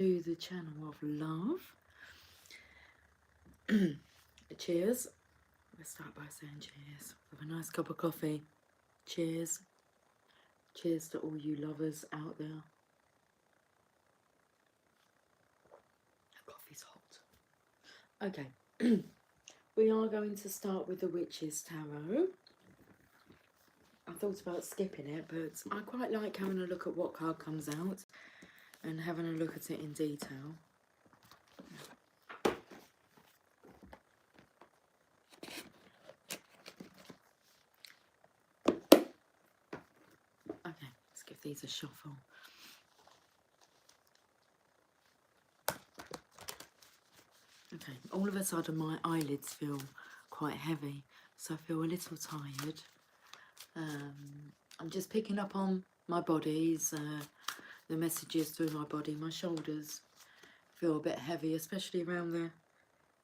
To the channel of love. Cheers. Let's start by saying cheers with a nice cup of coffee. Cheers. Cheers to all you lovers out there. The coffee's hot. Okay. We are going to start with the Witch's Tarot. I thought about skipping it, but I quite like having a look at what card comes out and having a look at it in detail. Okay, let's give these a shuffle. Okay, all of a sudden my eyelids feel quite heavy, so I feel a little tired. I'm just picking up on my bodies, the messages through my body. My shoulders feel a bit heavy, especially around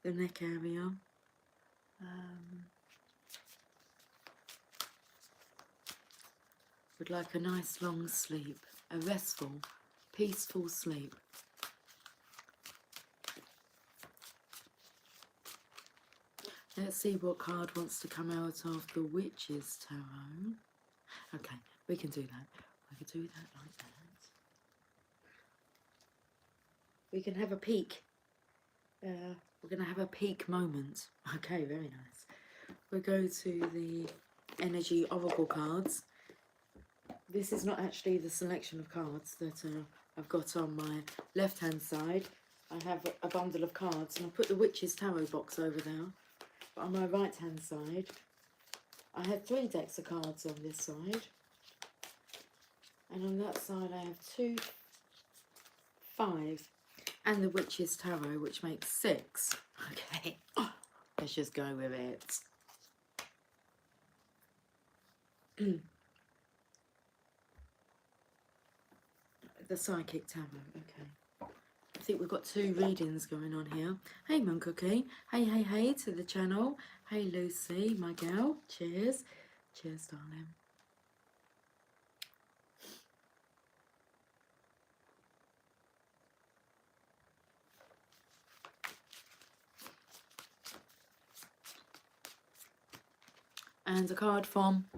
the neck area. Would like a nice long sleep, a restful, peaceful sleep. Let's see what card wants to come out of the Witch's Tarot. Okay, we can do that. We can do that like that. We can have a peek. We're going to have a peak moment. Okay, very nice. We'll go to the Energy Oracle cards. This is not actually the selection of cards that I've got on my left-hand side. I have a bundle of cards, and I put the Witch's Tarot box over there. But on my right-hand side, I have 3 decks of cards on this side. And on that side, I have 2, 5, and the Witch's Tarot, which makes 6. Okay, let's just go with it. The Psychic Tarot, okay. I think we've got 2 readings going on here. Hey Moon Cookie, hey to the channel. Hey Lucy, my gal, cheers. Cheers, darling. And a card from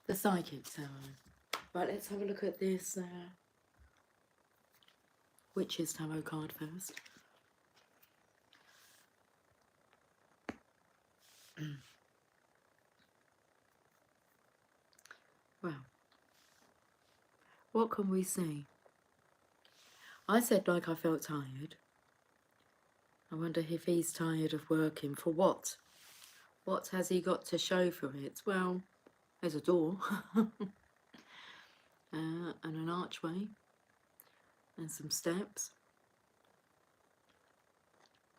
the Psychic Tarot. Right, let's have a look at this Witch's Tarot card first. Well, what can we see? I said like I felt tired. I wonder if he's tired of working. For what? What has he got to show for it? Well, there's a door and an archway and some steps.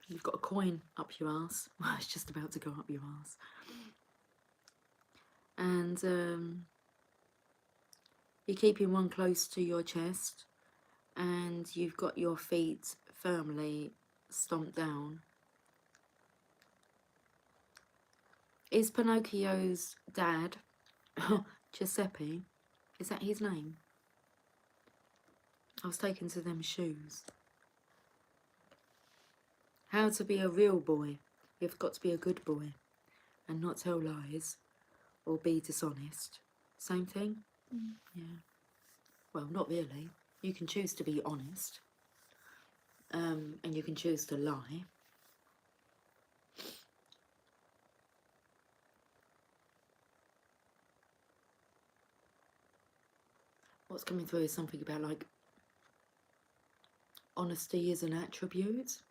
You've got a coin up your arse. Well, it's just about to go up your arse. And you're keeping one close to your chest, and you've got your feet firmly stomped down. Is Pinocchio's dad, Giuseppe, is that his name? I was taken to them shoes. How to be a real boy. You've got to be a good boy and not tell lies or be dishonest. Same thing? Yeah. Well, not really. You can choose to be honest, and you can choose to lie. What's coming through is something about like honesty is an attribute,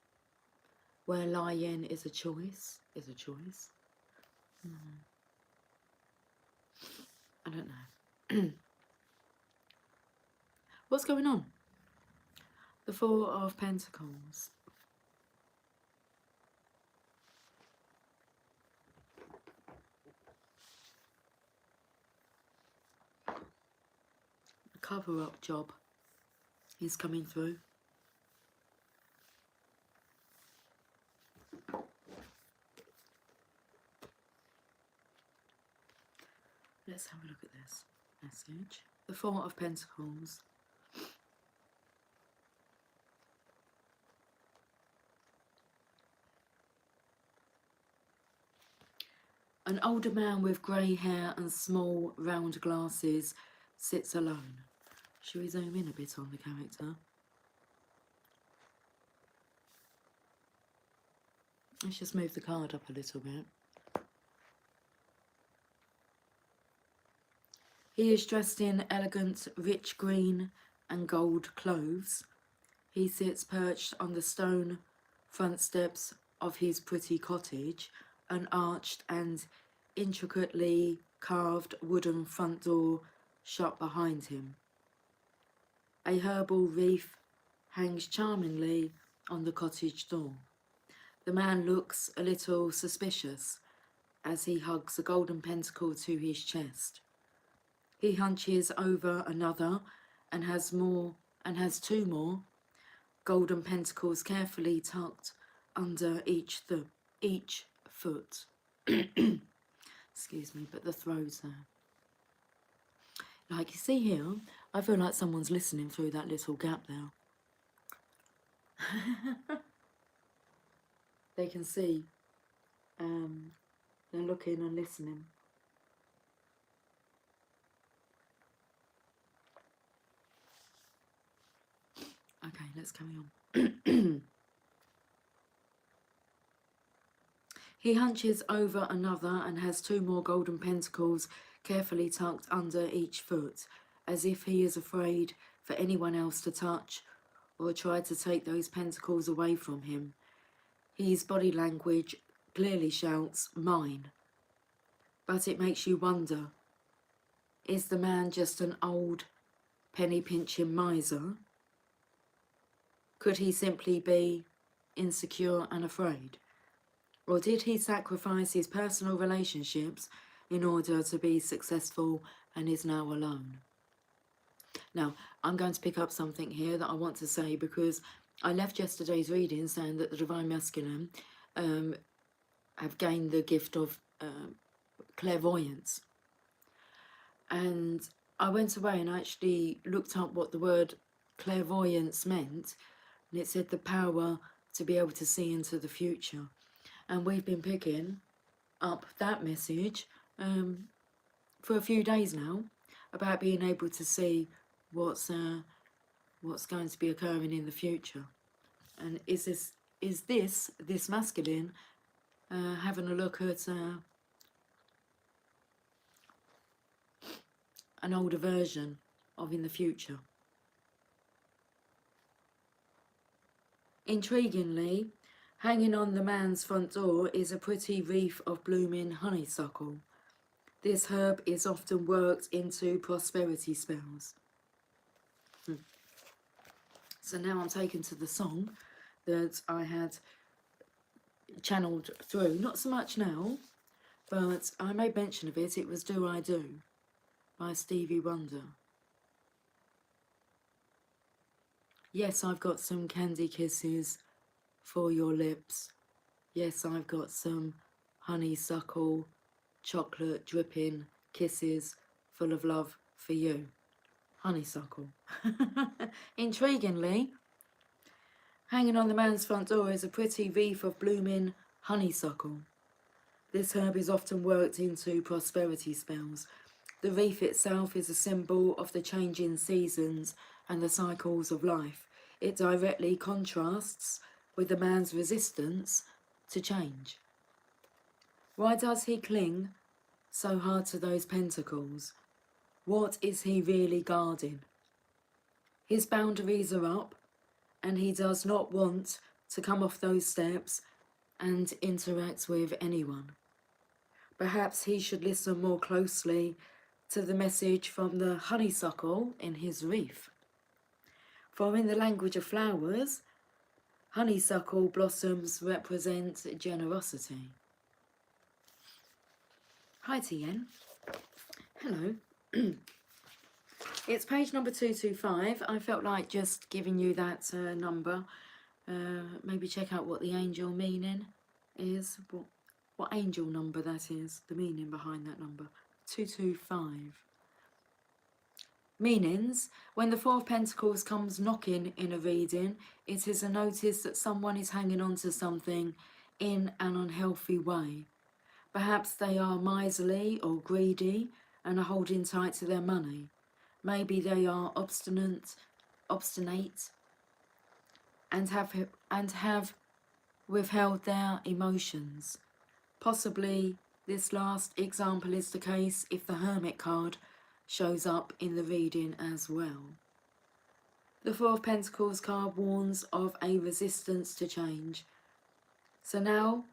where lying is a choice. I don't know. What's going on? The Four of Pentacles. A cover-up job is coming through. Let's have a look at this message. The Four of Pentacles. An older man with grey hair and small round glasses sits alone. Should we zoom in a bit on the character? Let's just move the card up a little bit. He is dressed in elegant, rich green and gold clothes. He sits perched on the stone front steps of his pretty cottage, an arched and intricately carved wooden front door shut behind him. A herbal wreath hangs charmingly on the cottage door. The man looks a little suspicious as he hugs a golden pentacle to his chest. He hunches over another and has two more golden pentacles carefully tucked under each foot. Excuse me, but the throws there. Like you see here, I feel like someone's listening through that little gap there. They can see. They're looking and listening. Okay, let's carry on. He hunches over another and has two more golden pentacles carefully tucked under each foot, as if he is afraid for anyone else to touch or try to take those pentacles away from him. His body language clearly shouts, "Mine." But it makes you wonder, is the man just an old penny-pinching miser? Could he simply be insecure and afraid? Or did he sacrifice his personal relationships in order to be successful and is now alone? Now, I'm going to pick up something here that I want to say, because I left yesterday's reading saying that the Divine Masculine have gained the gift of clairvoyance. And I went away and actually looked up what the word clairvoyance meant, and it said the power to be able to see into the future. And we've been picking up that message for a few days now, about being able to see what's going to be occurring in the future. And is this masculine having a look at an older version of in the future? Intriguingly, hanging on the man's front door is a pretty wreath of blooming honeysuckle. This herb is often worked into prosperity spells. So now I'm taken to the song that I had channeled through. Not so much now, but I made mention of it. It was Do I Do by Stevie Wonder. Yes, I've got some candy kisses for your lips. Yes, I've got some honeysuckle, chocolate dripping kisses full of love for you. Honeysuckle. Intriguingly, hanging on the man's front door is a pretty wreath of blooming honeysuckle. This herb is often worked into prosperity spells. The wreath itself is a symbol of the changing seasons and the cycles of life. It directly contrasts with the man's resistance to change. Why does he cling so hard to those pentacles? What is he really guarding? His boundaries are up, and he does not want to come off those steps and interact with anyone. Perhaps he should listen more closely to the message from the honeysuckle in his wreath. For in the language of flowers, honeysuckle blossoms represent generosity. Hi Tien. Hello. It's page number 225. I felt like just giving you that number. Maybe check out what the angel meaning is. What angel number that is. The meaning behind that number. 225. Meanings. When the Four of Pentacles comes knocking in a reading, it is a notice that someone is hanging on to something in an unhealthy way. Perhaps they are miserly or greedy and are holding tight to their money. Maybe they are obstinate and have withheld their emotions. Possibly this last example is the case if the Hermit card shows up in the reading as well. The Four of Pentacles card warns of a resistance to change. So now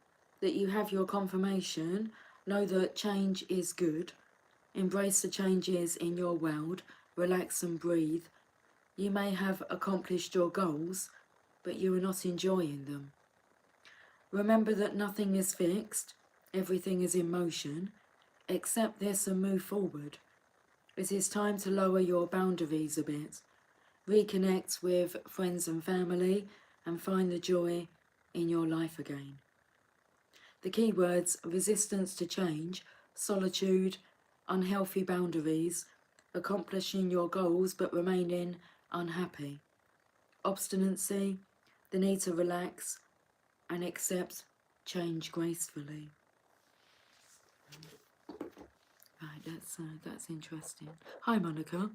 that you have your confirmation, know that change is good. Embrace the changes in your world. Relax and breathe. You may have accomplished your goals, but you are not enjoying them. Remember that nothing is fixed. Everything is in motion. Accept this and move forward. It is time to lower your boundaries a bit. Reconnect with friends and family and find the joy in your life again. The keywords: resistance to change, solitude, unhealthy boundaries, accomplishing your goals but remaining unhappy, obstinacy, the need to relax and accept change gracefully. Right, that's interesting. Hi Monica.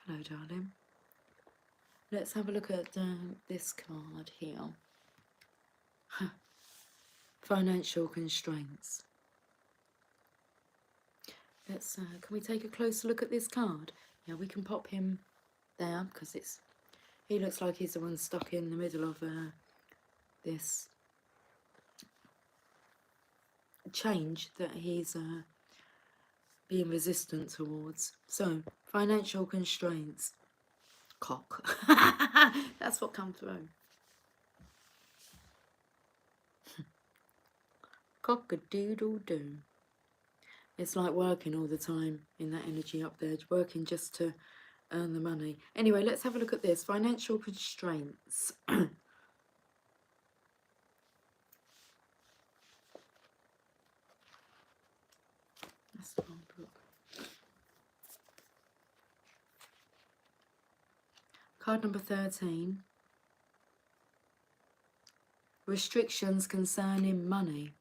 Hello darling. Let's have a look at this card here. Financial constraints. Let's can we take a closer look at this card? Yeah, we can pop him there because he looks like he's the one stuck in the middle of this change that he's being resistant towards. So, financial constraints. Cock. That's what come through. Cock-a-doodle-doo. It's like working all the time in that energy up there, working just to earn the money. Anyway, let's have a look at this. Financial constraints. That's the wrong book. Card number 13. Restrictions concerning money.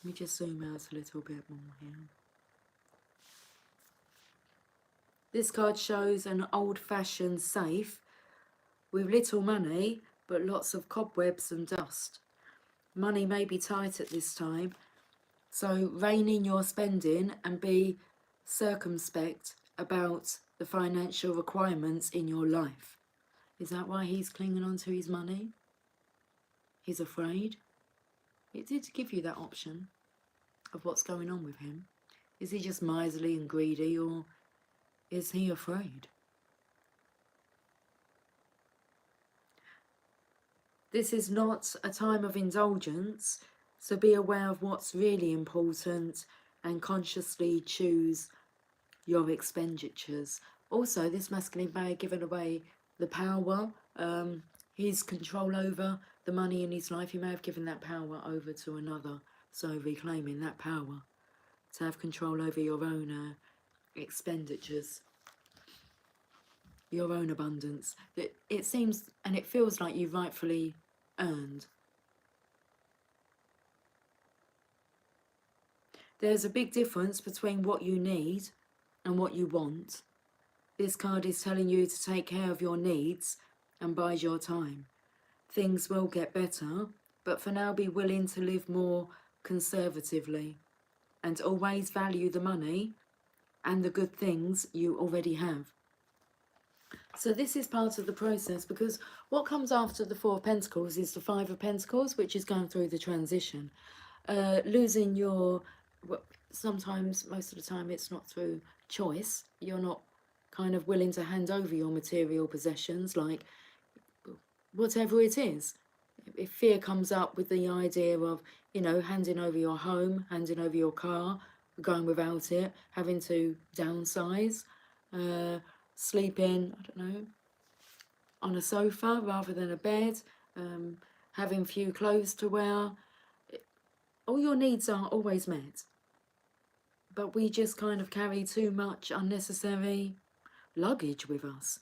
Let me just zoom out a little bit more here. This card shows an old-fashioned safe with little money but lots of cobwebs and dust. Money may be tight at this time, so rein in your spending and be circumspect about the financial requirements in your life. Is that why he's clinging on to his money? He's afraid? It did give you that option of what's going on with him. Is he just miserly and greedy, or is he afraid? This is not a time of indulgence, so be aware of what's really important and consciously choose your expenditures. Also, this masculine may have given away the power, his control over the money in his life. He may have given that power over to another, so reclaiming that power to have control over your own expenditures, your own abundance. It seems and it feels like you rightfully earned. There's a big difference between what you need and what you want. This card is telling you to take care of your needs and bide your time. Things will get better, but for now be willing to live more conservatively and always value the money and the good things you already have. So this is part of the process, because what comes after the Four of Pentacles is the Five of Pentacles, which is going through the transition. Losing your, sometimes, most of the time, it's not through choice. You're not kind of willing to hand over your material possessions, like whatever it is. If fear comes up with the idea of, you know, handing over your home, handing over your car, going without it, having to downsize, sleeping, I don't know, on a sofa rather than a bed, having few clothes to wear, all your needs are always met. But we just kind of carry too much unnecessary luggage with us.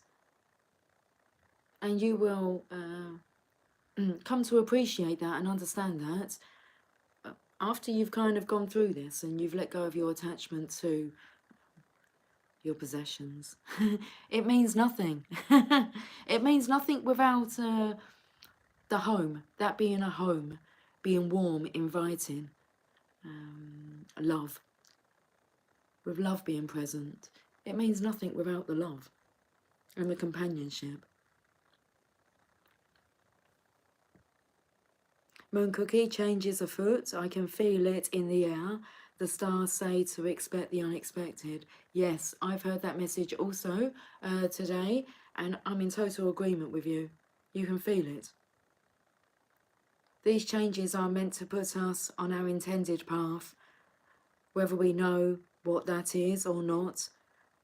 And you will come to appreciate that and understand that after you've kind of gone through this and you've let go of your attachment to your possessions, it means nothing. It means nothing without the home, that being a home, being warm, inviting, love, with love being present. It means nothing without the love and the companionship. Moon Cookie, changes afoot. I can feel it in the air. The stars say to expect the unexpected. Yes, I've heard that message also today, and I'm in total agreement with you. You can feel it. These changes are meant to put us on our intended path, whether we know what that is or not,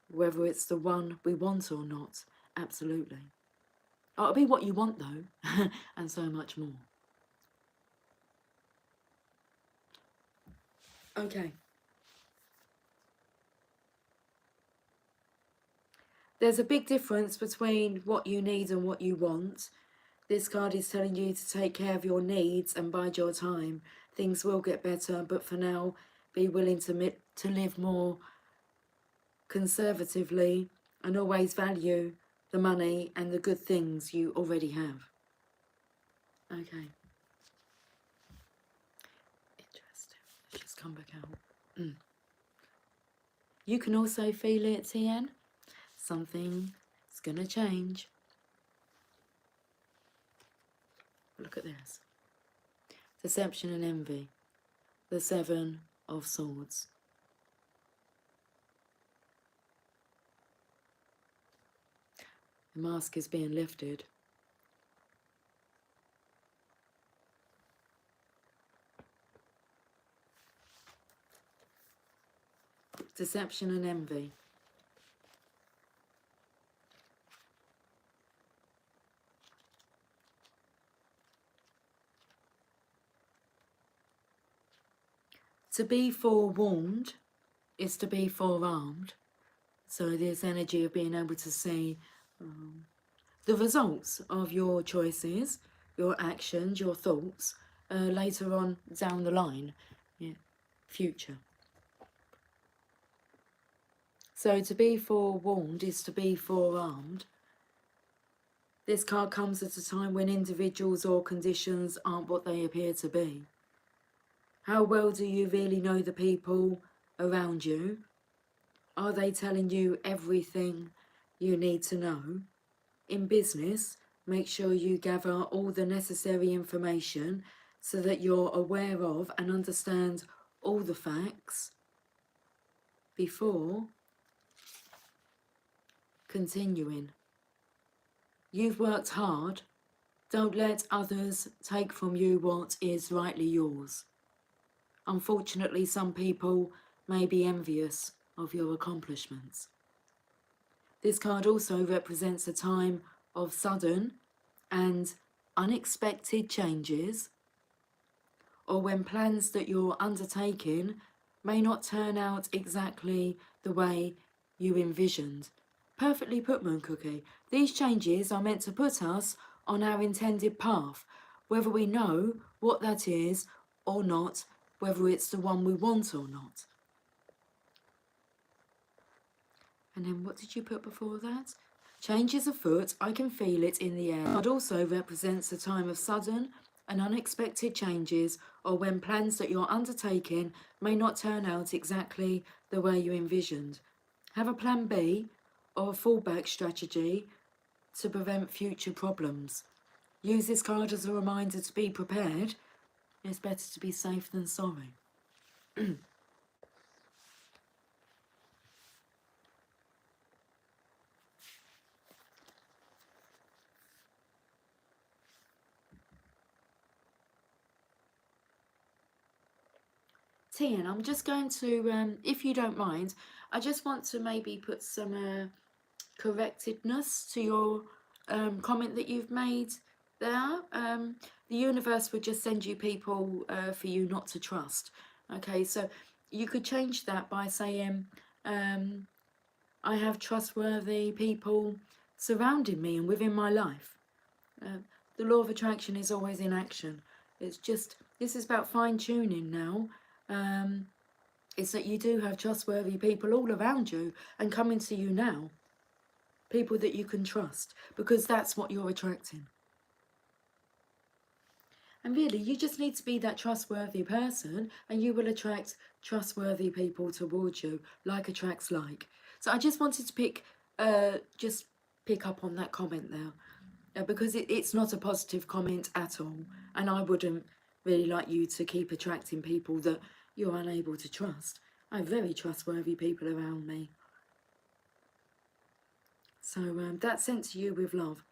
whether it's the one we want or not. Absolutely. It'll be what you want though, and so much more. Okay. There's a big difference between what you need and what you want. This card is telling you to take care of your needs and bide your time. Things will get better, but for now, be willing to live more conservatively and always value the money and the good things you already have. Okay. Interesting. Let's just come back out. You can also feel it, TN. Something is going to change. Look at this. Deception and envy. The Seven of Swords. The mask is being lifted. Deception and envy. To be forewarned is to be forearmed. So this energy of being able to see the results of your choices, your actions, your thoughts, later on down the line, future. So to be forewarned is to be forearmed. This card comes at a time when individuals or conditions aren't what they appear to be. How well do you really know the people around you? Are they telling you everything you need to know? In business, make sure you gather all the necessary information so that you're aware of and understand all the facts before continuing. You've worked hard. Don't let others take from you what is rightly yours. Unfortunately, some people may be envious of your accomplishments. This card also represents a time of sudden and unexpected changes, or when plans that you're undertaking may not turn out exactly the way you envisioned. Perfectly put, Moon Cookie. These changes are meant to put us on our intended path, whether we know what that is or not, whether it's the one we want or not. And then what did you put before that? Change is afoot, I can feel it in the air. It also represents a time of sudden and unexpected changes, or when plans that you're undertaking may not turn out exactly the way you envisioned. Have a plan B or a fallback strategy to prevent future problems. Use this card as a reminder to be prepared. It's better to be safe than sorry. Tian, I'm just going to, if you don't mind, I just want to maybe put some correctedness to your comment that you've made there. The universe would just send you people for you not to trust. Okay, so you could change that by saying, I have trustworthy people surrounding me and within my life. The law of attraction is always in action. It's just, this is about fine-tuning now. It's that you do have trustworthy people all around you and coming to you now. People that you can trust, because that's what you're attracting. And really, you just need to be that trustworthy person, and you will attract trustworthy people towards you, like attracts like. So I just wanted to pick up on that comment there, because it's not a positive comment at all, and I wouldn't really like you to keep attracting people that you're unable to trust. I have very trustworthy people around me. So that's sent to you with love.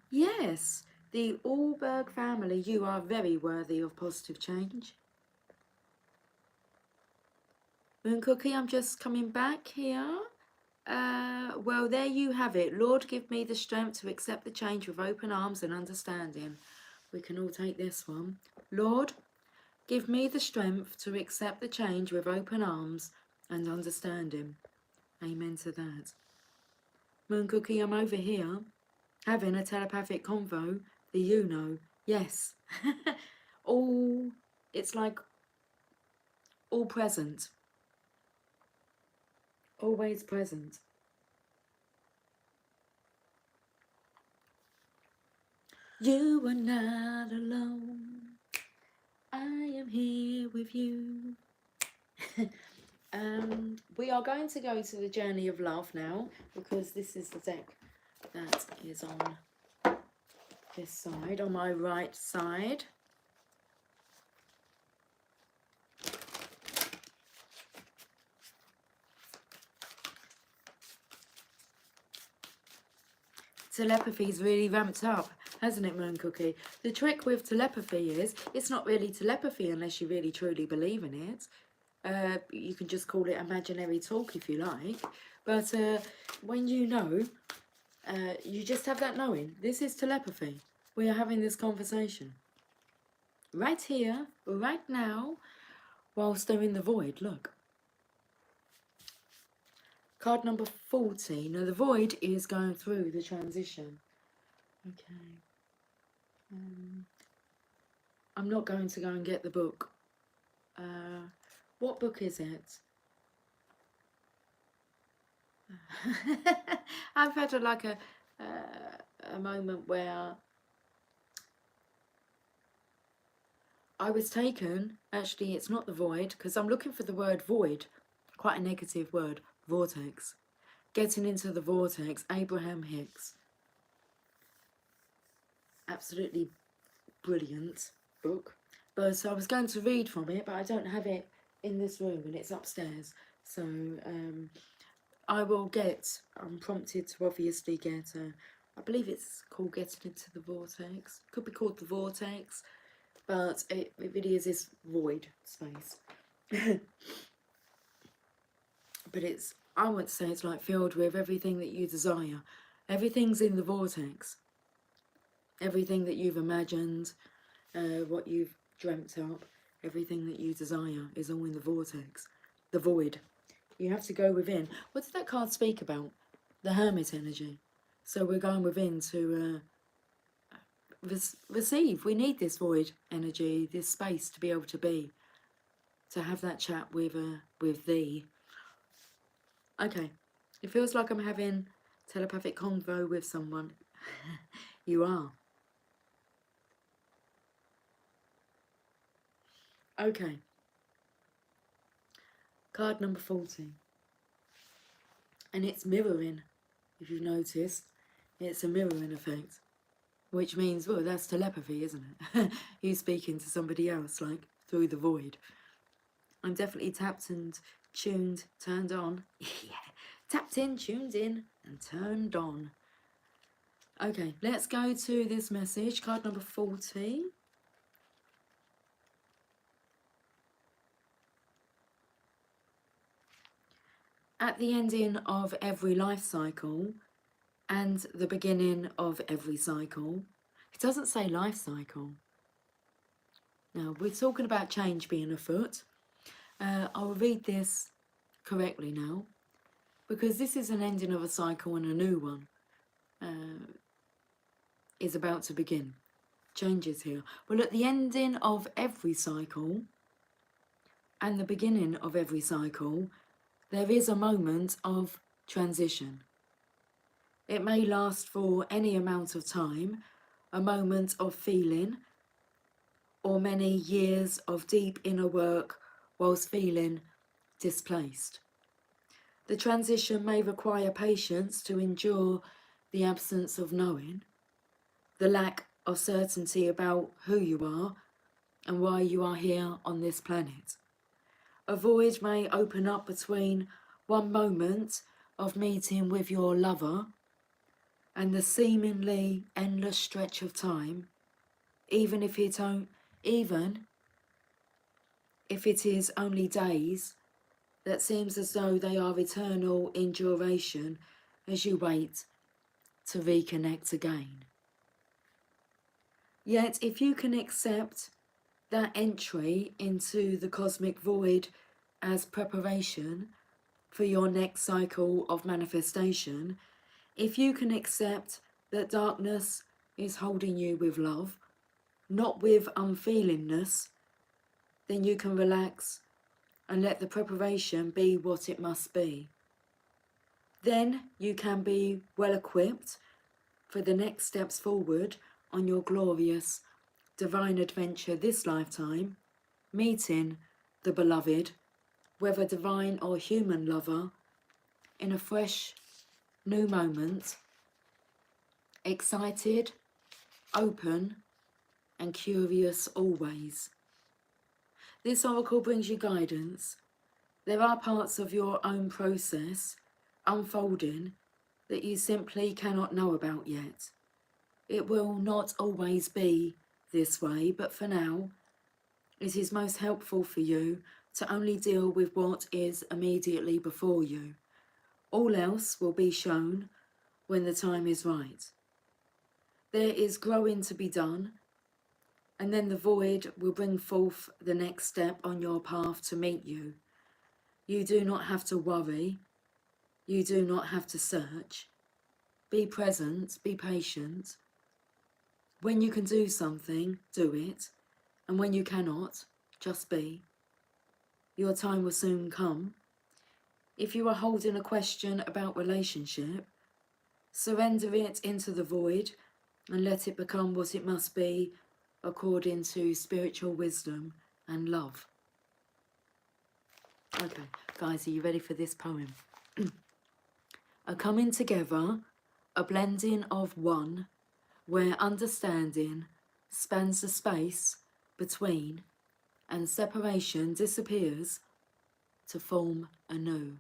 Yes, the Allberg family, you are very worthy of positive change. Moon Cookie, I'm just coming back here. Well, there you have it. Lord, give me the strength to accept the change with open arms and understanding. We can all take this one. Lord, give me the strength to accept the change with open arms and understanding. Amen to that. Moon Cookie, I'm over here having a telepathic convo. The you know. Yes. All, it's like all present. Always present. You are not alone. I am here with you. We are going to go to the Journey of Love now, because this is the deck that is on this side, on my right side. Telepathy's really ramped up, hasn't it, Moon Cookie? The trick with telepathy is, it's not really telepathy unless you really truly believe in it. You can just call it imaginary talk if you like. But when you know, you just have that knowing. This is telepathy. We are having this conversation. Right here, right now, whilst they're in the void, look. Card number 40. Now the void is going through the transition. Okay. I'm not going to go and get the book. What book is it? I've had a moment where I was taken. Actually, it's not the void, because I'm looking for the word void. Quite a negative word. Vortex. Getting into the vortex. Abraham Hicks. Absolutely brilliant book. But I was going to read from it, but I don't have it in this room, and it's upstairs. So I will get, I'm prompted to obviously get, I believe it's called Getting Into the Vortex. Could be called The Vortex, but it really is this void space. But it's, I would say it's like filled with everything that you desire. Everything's in the vortex. Everything that you've imagined, what you've dreamt up, everything that you desire is all in the vortex. The void. You have to go within. What did that card speak about? The Hermit energy. So we're going within to receive. We need this void energy, this space to be able to be. To have that chat with thee. Okay. It feels like I'm having telepathic convo with someone. You are. Okay. Card number 40. And it's mirroring, if you've noticed. It's a mirroring effect. Which means, well, that's telepathy, isn't it? You speaking to somebody else, like, through the void. I'm definitely tapped and tuned, turned on. Yeah. Tapped in, tuned in, and turned on. Okay, let's go to this message. Card number 40. At the ending of every life cycle and the beginning of every cycle, it doesn't say life cycle. Now, we're talking about change being afoot. I'll read this correctly now, because this is an ending of a cycle and a new one is about to begin. changes here? Well, at the ending of every cycle and the beginning of every cycle, there is a moment of transition. It may last for any amount of time, a moment of feeling, or many years of deep inner work whilst feeling displaced. The transition may require patience to endure the absence of knowing, the lack of certainty about who you are and why you are here on this planet. A void may open up between one moment of meeting with your lover and the seemingly endless stretch of time, even if it is only days, that seems as though they are eternal in duration as you wait to reconnect again. Yet if you can accept that entry into the cosmic void as preparation for your next cycle of manifestation, if you can accept that darkness is holding you with love, not with unfeelingness, then you can relax and let the preparation be what it must be. Then you can be well equipped for the next steps forward on your glorious divine adventure this lifetime, meeting the beloved, whether divine or human lover, in a fresh new moment, excited, open and curious always. This oracle brings you guidance. There are parts of your own process unfolding that you simply cannot know about yet. It will not always be this way, but for now, it is most helpful for you to only deal with what is immediately before you. All else will be shown when the time is right. There is growing to be done, and then the void will bring forth the next step on your path to meet you. You do not have to worry. You do not have to search. Be present, be patient. When you can do something, do it. And when you cannot, just be. Your time will soon come. If you are holding a question about relationship, surrender it into the void and let it become what it must be according to spiritual wisdom and love. Okay, guys, are you ready for this poem? A coming together, a blending of one, where understanding spans the space between and separation disappears to form anew.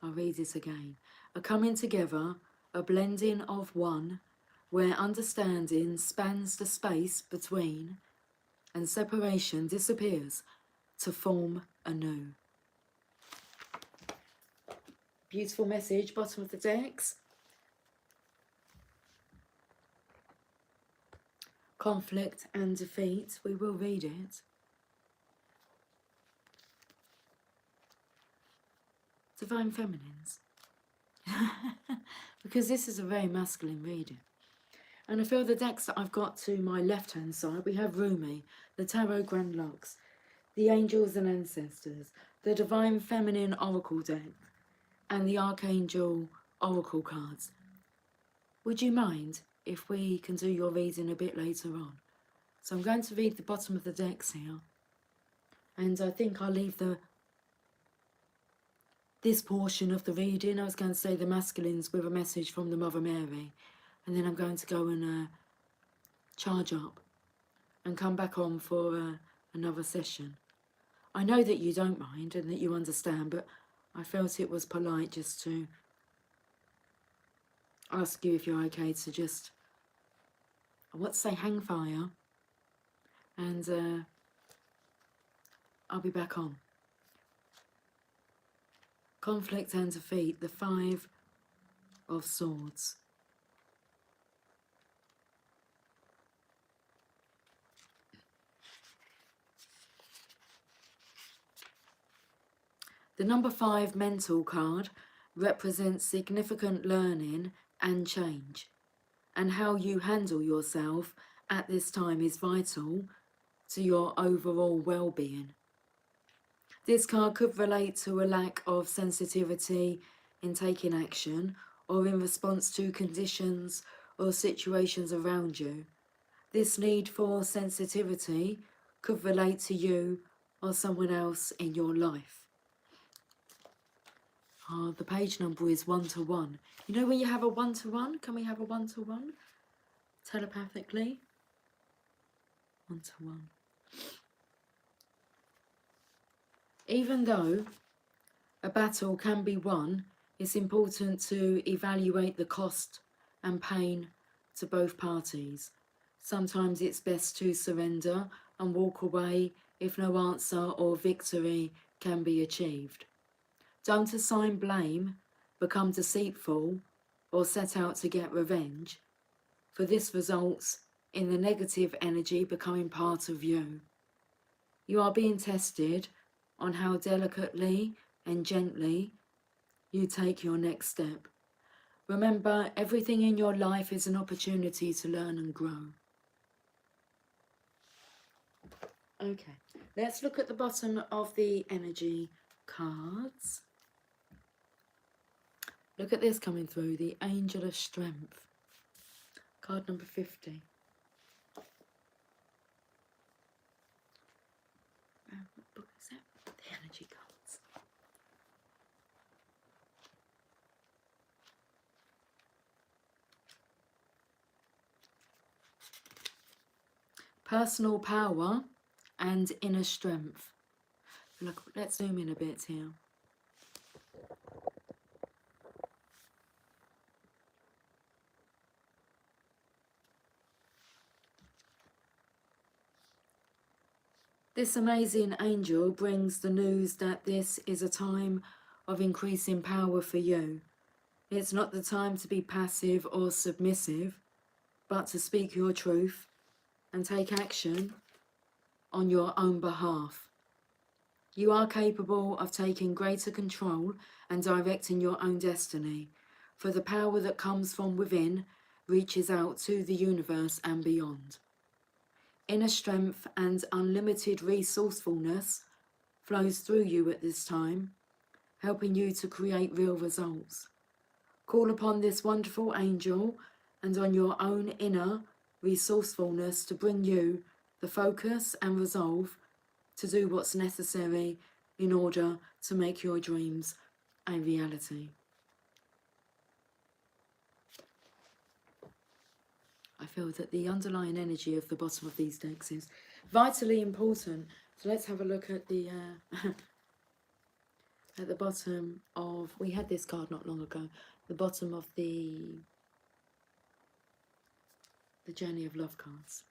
I'll read it again. A coming together, a blending of one, where understanding spans the space between and separation disappears to form anew. Beautiful message, bottom of the decks. Conflict and defeat, we will read it. Divine Feminines. Because this is a very masculine reading. And I feel the decks that I've got to my left hand side, we have Rumi, the Tarot Grand Lux, the Angels and Ancestors, the Divine Feminine Oracle deck, and the Archangel Oracle cards. Would you mind if we can do your reading a bit later on? So I'm going to read the bottom of the decks here, and I think I'll leave this portion of the reading, I was going to say the masculines, with a message from the Mother Mary, and then I'm going to go and charge up and come back on for another session. I know that you don't mind and that you understand, but I felt it was polite just to ask you if you're okay to just, I want to say hang fire, and I'll be back on. Conflict and defeat, the Five of Swords. The number 5 mental card represents significant learning and change. and how you handle yourself at this time is vital to your overall well-being. This card could relate to a lack of sensitivity in taking action or in response to conditions or situations around you. This need for sensitivity could relate to you or someone else in your life. The page number is 1-1. You know when you have a 1-1? Can we have a 1-1? Telepathically? 1-1. Even though a battle can be won, it's important to evaluate the cost and pain to both parties. Sometimes it's best to surrender and walk away if no answer or victory can be achieved. Don't assign blame, become deceitful, or set out to get revenge, for this results in the negative energy becoming part of you. You are being tested on how delicately and gently you take your next step. Remember, everything in your life is an opportunity to learn and grow. Okay, let's look at the bottom of the energy cards. Look at this coming through, the Angel of Strength. Card number 50. What book is it? The energy cards. Personal power and inner strength. Look, let's zoom in a bit here. This amazing angel brings the news that this is a time of increasing power for you. It's not the time to be passive or submissive, but to speak your truth and take action on your own behalf. You are capable of taking greater control and directing your own destiny, for the power that comes from within reaches out to the universe and beyond. Inner strength and unlimited resourcefulness flows through you at this time, helping you to create real results. Call upon this wonderful angel and on your own inner resourcefulness to bring you the focus and resolve to do what's necessary in order to make your dreams a reality. I feel that the underlying energy of the bottom of these decks is vitally important. So let's have a look at the at the bottom of, we had this card not long ago, the bottom of the Journey of Love cards.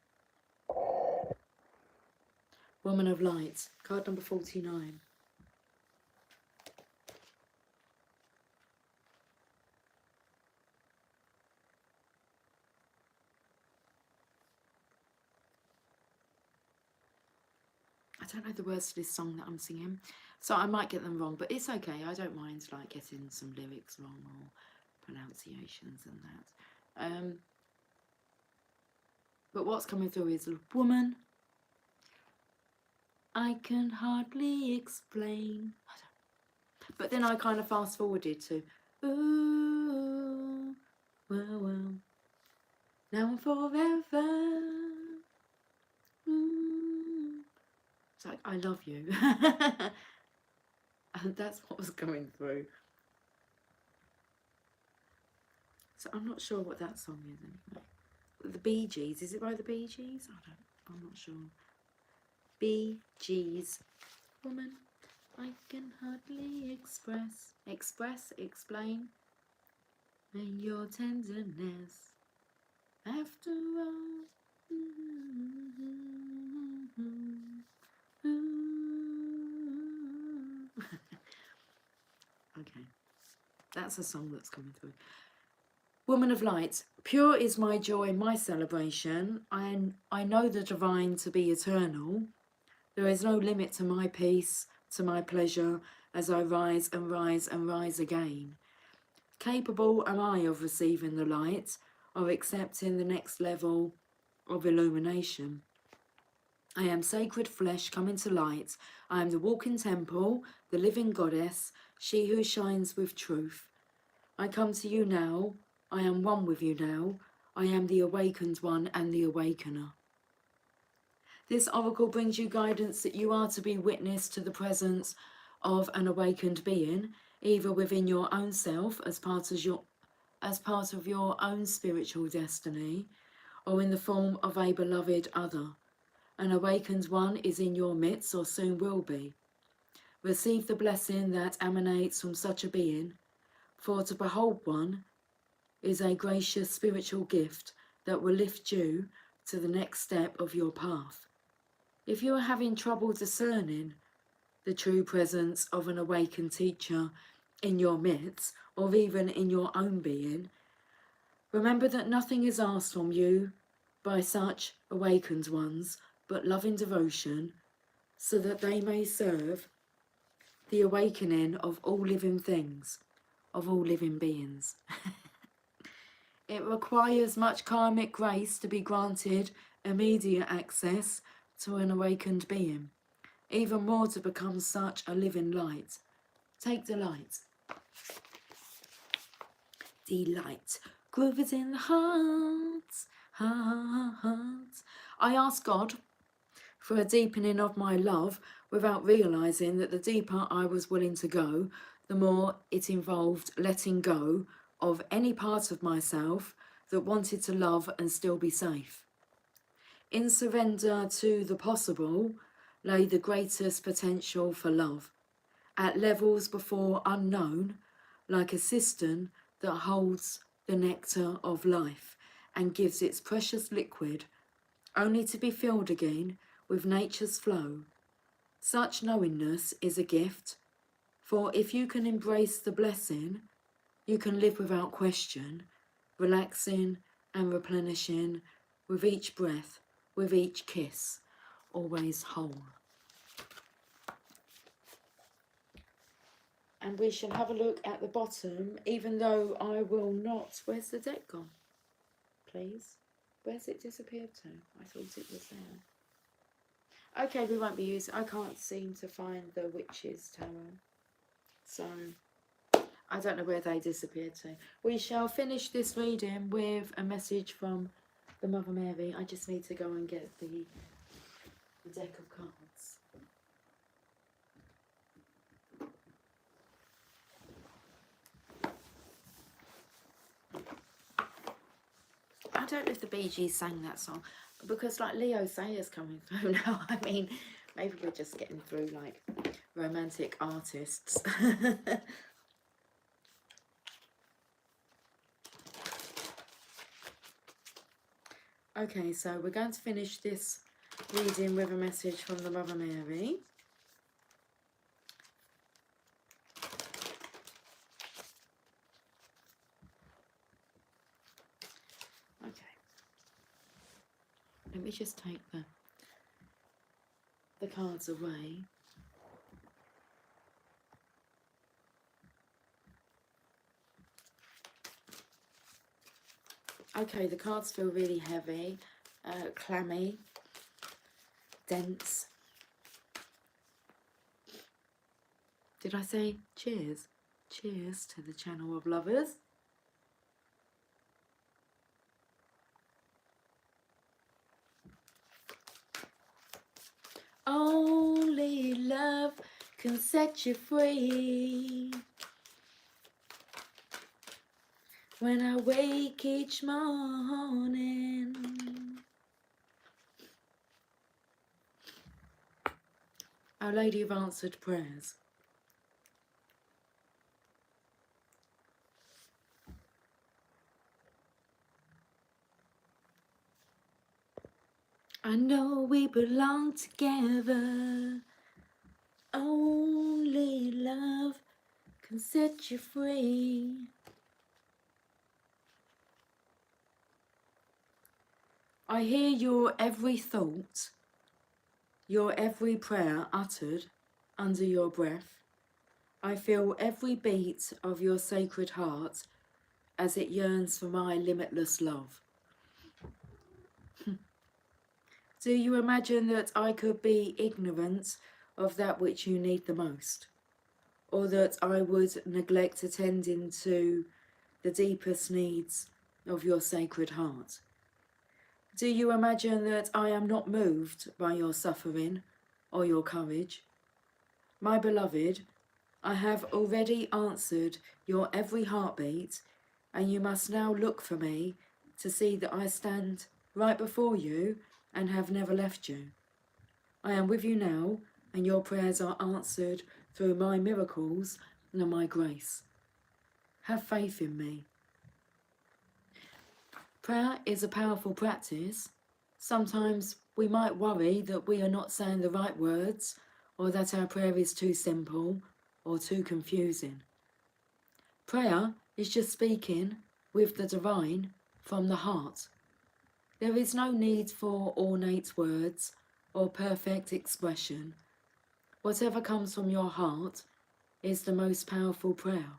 Woman of Light, card number 49. I don't know the words to this song that I'm singing, so I might get them wrong, but it's okay. I don't mind like getting some lyrics wrong or pronunciations and that. But what's coming through is woman. I can hardly explain. But then I kind of fast forwarded to ooh, well, well, now and forever. It's like, I love you. And that's what was going through. So I'm not sure what that song is anyway. The Bee Gees, is it by the Bee Gees? I'm not sure. Bee Gees. Woman, I can hardly explain and your tenderness after all. Okay, that's a song that's coming through. Woman of Light, pure is my joy, my celebration. I know the divine to be eternal. There is no limit to my peace, to my pleasure, as I rise and rise and rise again. Capable am I of receiving the light, or accepting the next level of illumination. I am sacred flesh coming to light. I am the walking temple, the living goddess, she who shines with truth. I come to you now. I am one with you now. I am the awakened one and the awakener. This oracle brings you guidance that you are to be witness to the presence of an awakened being, either within your own self as part of your own spiritual destiny, or in the form of a beloved other. An awakened one is in your midst or soon will be. Receive the blessing that emanates from such a being, for to behold one is a gracious spiritual gift that will lift you to the next step of your path. If you are having trouble discerning the true presence of an awakened teacher in your midst, or even in your own being, remember that nothing is asked from you by such awakened ones but loving devotion, so that they may serve the awakening of all living things, of all living beings. It requires much karmic grace to be granted immediate access to an awakened being, even more to become such a living light. Take delight. Delight. Groove is in the heart, heart. I ask God for a deepening of my love without realising that the deeper I was willing to go, the more it involved letting go of any part of myself that wanted to love and still be safe. In surrender to the possible lay the greatest potential for love, at levels before unknown, like a cistern that holds the nectar of life and gives its precious liquid, only to be filled again with nature's flow. Such knowingness is a gift, for if you can embrace the blessing, you can live without question, relaxing and replenishing with each breath, with each kiss, always whole. And we shall have a look at the bottom, even though I will not... Where's the deck gone? Please? Where's it disappeared to? I thought it was there. Okay, we won't be using... I can't seem to find the Witch's Tarot. So, I don't know where they disappeared to. We shall finish this reading with a message from the Mother Mary. I just need to go and get the deck of cards. I don't know if the Bee Gees sang that song, because like Leo Sayers coming through now. I mean, maybe we're just getting through like romantic artists. Okay, so we're going to finish this reading with a message from the Mother Mary. Okay. Let me just take the cards away. Okay, the cards feel really heavy, clammy, dense. Did I say cheers? Cheers to the channel of lovers. Only love can set you free. When I wake each morning, Our Lady of Answered Prayers. I know we belong together. Only love can set you free. I hear your every thought, your every prayer uttered under your breath. I feel every beat of your sacred heart as it yearns for my limitless love. Do you imagine that I could be ignorant of that which you need the most? Or that I would neglect attending to the deepest needs of your sacred heart? Do you imagine that I am not moved by your suffering or your courage? My beloved, I have already answered your every heartbeat, and you must now look for me to see that I stand right before you and have never left you. I am with you now, and your prayers are answered through my miracles and my grace. Have faith in me. Prayer is a powerful practice. Sometimes we might worry that we are not saying the right words, or that our prayer is too simple or too confusing. Prayer is just speaking with the divine from the heart. There is no need for ornate words or perfect expression. Whatever comes from your heart is the most powerful prayer.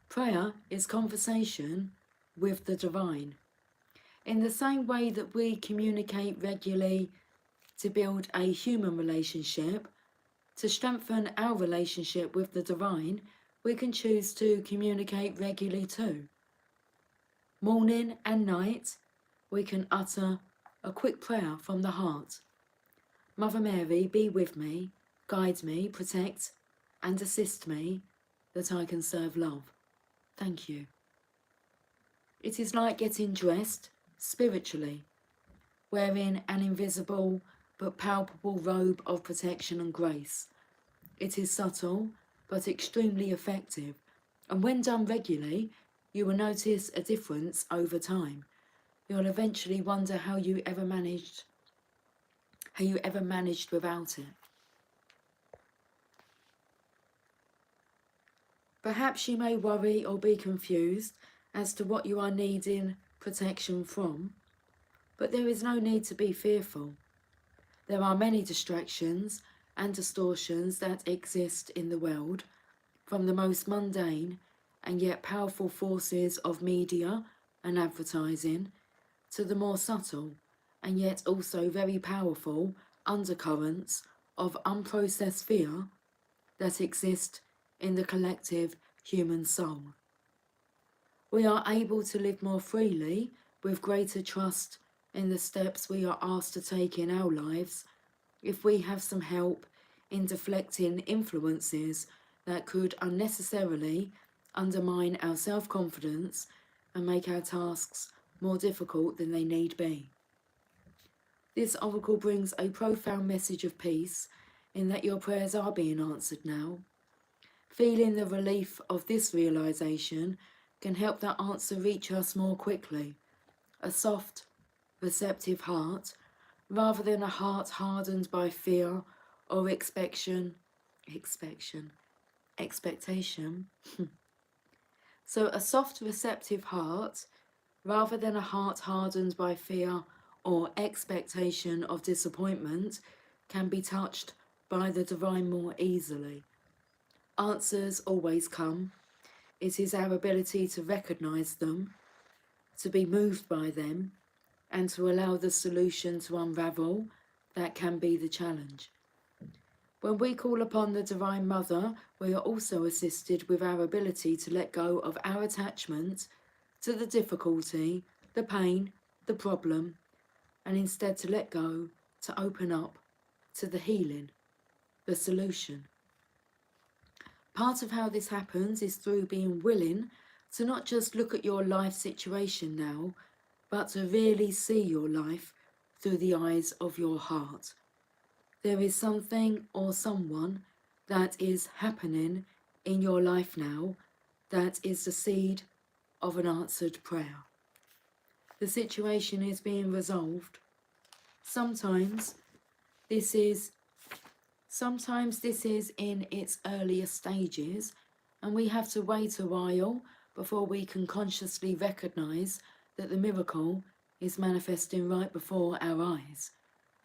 Prayer is conversation with the divine. In the same way that we communicate regularly to build a human relationship, to strengthen our relationship with the divine, we can choose to communicate regularly too. Morning and night, we can utter a quick prayer from the heart. Mother Mary, be with me, guide me, protect and assist me, that I can serve love. Thank you. It is like getting dressed spiritually, wearing an invisible but palpable robe of protection and grace. It is subtle but extremely effective, and when done regularly, you will notice a difference over time. You'll eventually wonder how you ever managed without it. Perhaps you may worry or be confused as to what you are needing protection from, but there is no need to be fearful. There are many distractions and distortions that exist in the world, from the most mundane and yet powerful forces of media and advertising, to the more subtle and yet also very powerful undercurrents of unprocessed fear that exist in the collective human soul. We are able to live more freely with greater trust in the steps we are asked to take in our lives if we have some help in deflecting influences that could unnecessarily undermine our self-confidence and make our tasks more difficult than they need be. This oracle brings a profound message of peace in that your prayers are being answered now. Feeling the relief of this realization can help that answer reach us more quickly. A soft, receptive heart, rather than a heart hardened by fear or expectation. So a soft, receptive heart, rather than a heart hardened by fear or expectation of disappointment, can be touched by the divine more easily. Answers always come. It is our ability to recognize them, to be moved by them, and to allow the solution to unravel that can be the challenge. When we call upon the Divine Mother, we are also assisted with our ability to let go of our attachment to the difficulty, the pain, the problem, and instead to let go, to open up to the healing, the solution. Part of how this happens is through being willing to not just look at your life situation now, but to really see your life through the eyes of your heart. There is something or someone that is happening in your life now that is the seed of an answered prayer. The situation is being resolved. Sometimes this is in its earlier stages, and we have to wait a while before we can consciously recognize that the miracle is manifesting right before our eyes.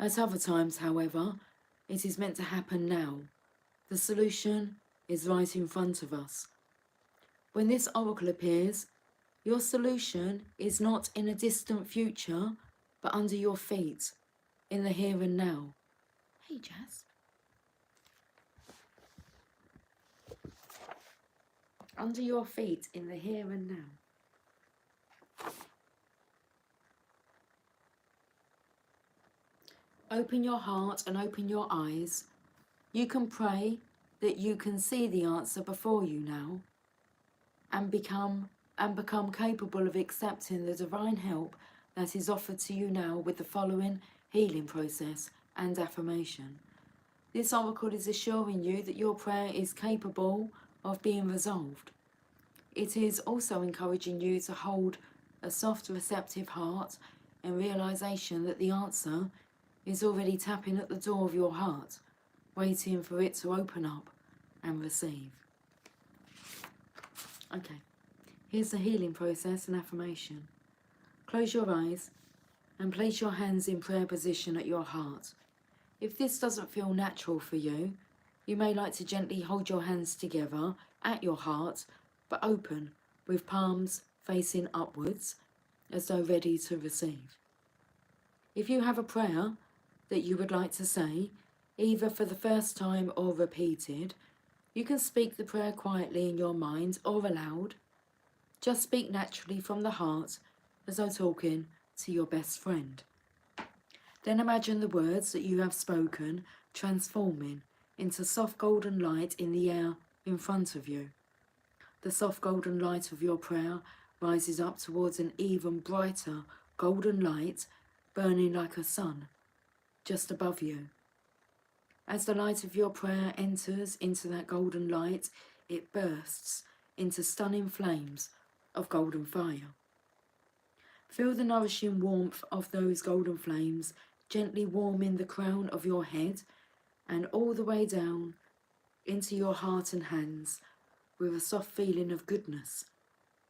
At other times, however, it is meant to happen now. The solution is right in front of us. When this oracle appears, Your solution is not in a distant future, but under your feet, in the here and now. Hey, Jazz. Under your feet, in the here and now. Open your heart and open your eyes. You can pray that you can see the answer before you now and become capable of accepting the divine help that is offered to you now with the following healing process and affirmation. This oracle is assuring you that your prayer is capable of being resolved. It is also encouraging you to hold a soft, receptive heart and realization that the answer is already tapping at the door of your heart, waiting for it to open up and receive. Okay, here's the healing process and affirmation. Close your eyes and place your hands in prayer position at your heart. If this doesn't feel natural for you, you may like to gently hold your hands together at your heart, but open, with palms facing upwards, as though ready to receive. If you have a prayer that you would like to say, either for the first time or repeated, you can speak the prayer quietly in your mind or aloud. Just speak naturally from the heart, as though talking to your best friend. Then imagine the words that you have spoken transforming into soft golden light in the air in front of you. The soft golden light of your prayer rises up towards an even brighter golden light burning like a sun just above you. As the light of your prayer enters into that golden light, it bursts into stunning flames of golden fire. Feel the nourishing warmth of those golden flames gently warming the crown of your head and all the way down into your heart and hands with a soft feeling of goodness.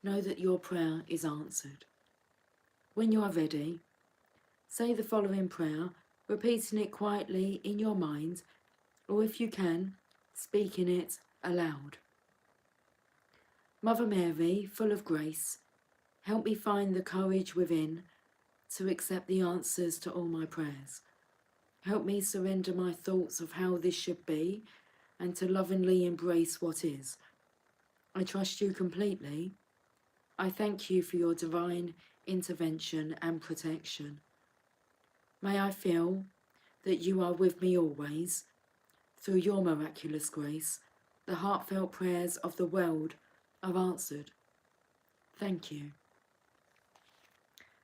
Know that your prayer is answered. When you are ready, say the following prayer, repeating it quietly in your mind, or if you can, speaking it aloud. Mother Mary, full of grace, help me find the courage within to accept the answers to all my prayers. Help me surrender my thoughts of how this should be and to lovingly embrace what is. I trust you completely. I thank you for your divine intervention and protection. May I feel that you are with me always. Through your miraculous grace, the heartfelt prayers of the world are answered. Thank you.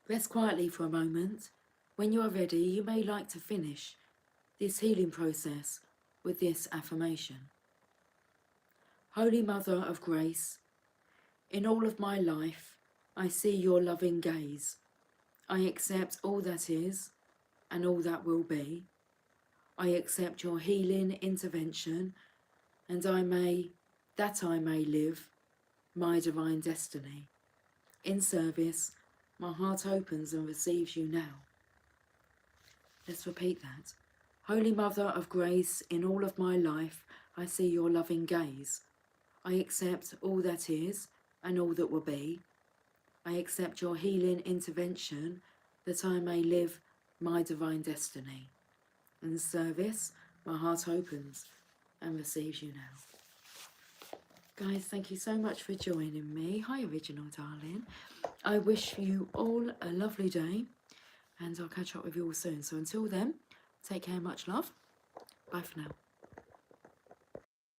Rest quietly for a moment. When you are ready, you may like to finish this healing process with this affirmation. Holy Mother of Grace, in all of my life, I see your loving gaze. I accept all that is and all that will be. I accept your healing intervention, and I may live my divine destiny. In service, my heart opens and receives you now. Let's repeat that. Holy Mother of Grace, in all of my life, I see your loving gaze. I accept all that is and all that will be. I accept your healing intervention, that I may live my divine destiny. In service, my heart opens and receives you now. Guys, thank you so much for joining me. Hi, Original Darling. I wish you all a lovely day, and I'll catch up with you all soon. So until then, take care, much love. Bye for now.